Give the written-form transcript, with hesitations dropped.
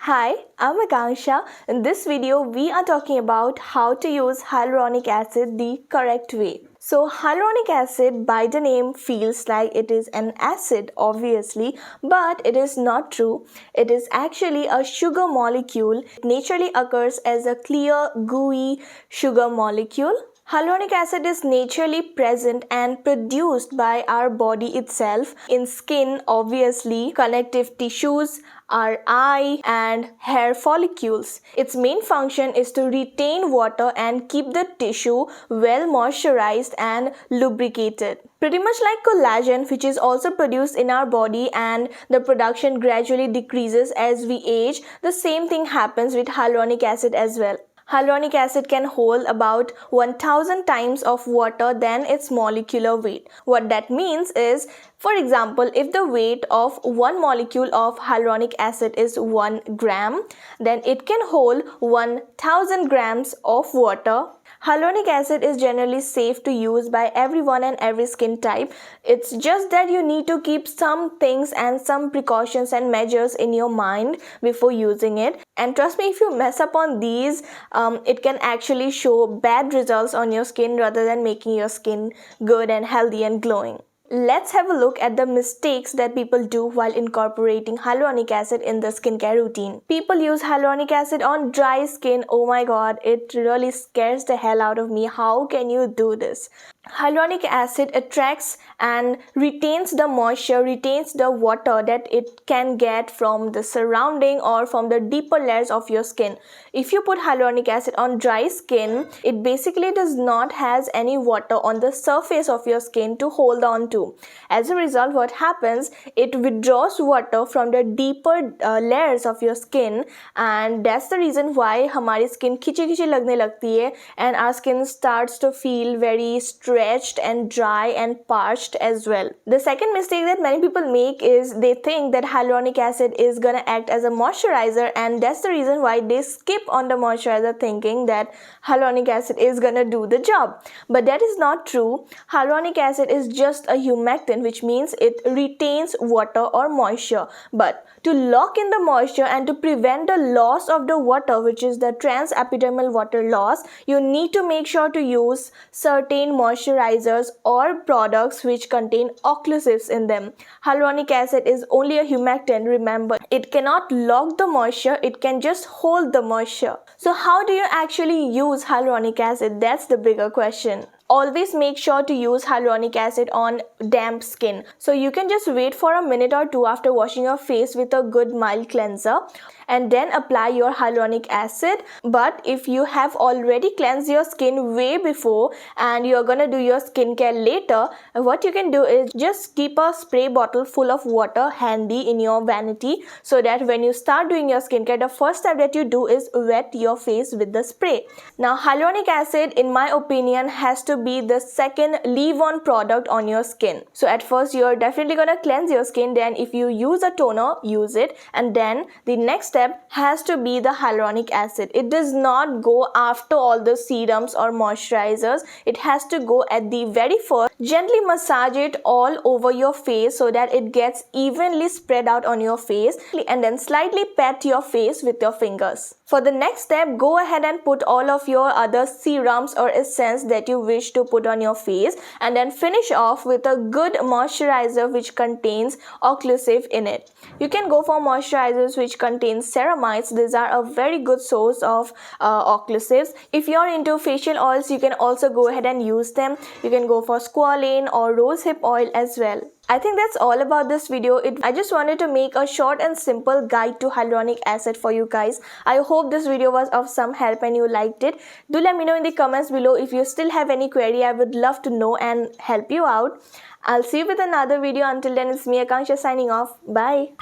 Hi, I'm Akanksha. In this video, we are talking about how to use hyaluronic acid the correct way. So, hyaluronic acid by the name feels like it is an acid, obviously, but it is not true. It is actually a sugar molecule. It naturally occurs as a clear, gooey sugar molecule. Hyaluronic acid is naturally present and produced by our body itself in skin, obviously, connective tissues, our eye and hair follicles. Its main function is to retain water and keep the tissue well moisturized and lubricated. Pretty much like collagen, which is also produced in our body and the production gradually decreases as we age, the same thing happens with hyaluronic acid as well. Hyaluronic acid can hold about 1000 times of water than its molecular weight. What that means is, for example, if the weight of one molecule of hyaluronic acid is 1 gram, then it can hold 1000 grams of water. Hyaluronic acid is generally safe to use by everyone and every skin type. It's just that you need to keep some things and some precautions and measures in your mind before using it. And trust me, if you mess up on these, it can actually show bad results on your skin rather than making your skin good and healthy and glowing. Let's have a look at the mistakes that people do while incorporating hyaluronic acid in the skincare routine. People use hyaluronic acid on dry skin. Oh my god, it really scares the hell out of me. How can you do this? Hyaluronic acid attracts and retains the moisture, retains the water that it can get from the surrounding or from the deeper layers of your skin. If you put hyaluronic acid on dry skin, it basically does not has any water on the surface of your skin to hold on to. As a result, what happens, it withdraws water from the deeper layers of your skin, and that's the reason why हमारी skin खिंची खिंची लगने लगती है and our skin starts to feel very stretched and dry and parched as well. The second mistake that many people make is they think that hyaluronic acid is gonna act as a moisturizer, and that's the reason why they skip on the moisturizer thinking that hyaluronic acid is gonna do the job. But that is not true. Hyaluronic acid is just a humectant, which means it retains water or moisture. But to lock in the moisture and to prevent the loss of the water, which is the transepidermal water loss, you need to make sure to use certain moisturizers or products which contain occlusives in them. Hyaluronic acid is only a humectant, remember. It cannot lock the moisture, it can just hold the moisture. So how do you actually use hyaluronic acid? That's the bigger question. Always make sure to use hyaluronic acid on damp skin. So you can just wait for a minute or two after washing your face with a good mild cleanser and then apply your hyaluronic acid. But if you have already cleansed your skin way before and you're gonna do your skincare later, what you can do is just keep a spray bottle full of water handy in your vanity, so that when you start doing your skincare, the first step that you do is wet your face with the spray. Now, hyaluronic acid, in my opinion, has to be the second leave-on product on your skin. So at first, you're definitely gonna cleanse your skin. Then if you use a toner, use it. And then the next step has to be the hyaluronic acid. It does not go after all the serums or moisturizers. It has to go at the very first. Gently massage it all over your face so that it gets evenly spread out on your face, and then slightly pat your face with your fingers. For the next step, go ahead and put all of your other serums or essence that you wish to put on your face, and then finish off with a good moisturizer which contains occlusive in it. You can go for moisturizers which contain ceramides. These are a very good source of occlusives. If you're into facial oils, you can also go ahead and use them. You can go for squalane or rosehip oil as well. I think that's all about this video. I just wanted to make a short and simple guide to hyaluronic acid for you guys. I hope this video was of some help and you liked it. Do let me know in the comments below if you still have any query. I would love to know and help you out. I'll see you with another video. Until then, it's me, Akanksha, signing off. Bye.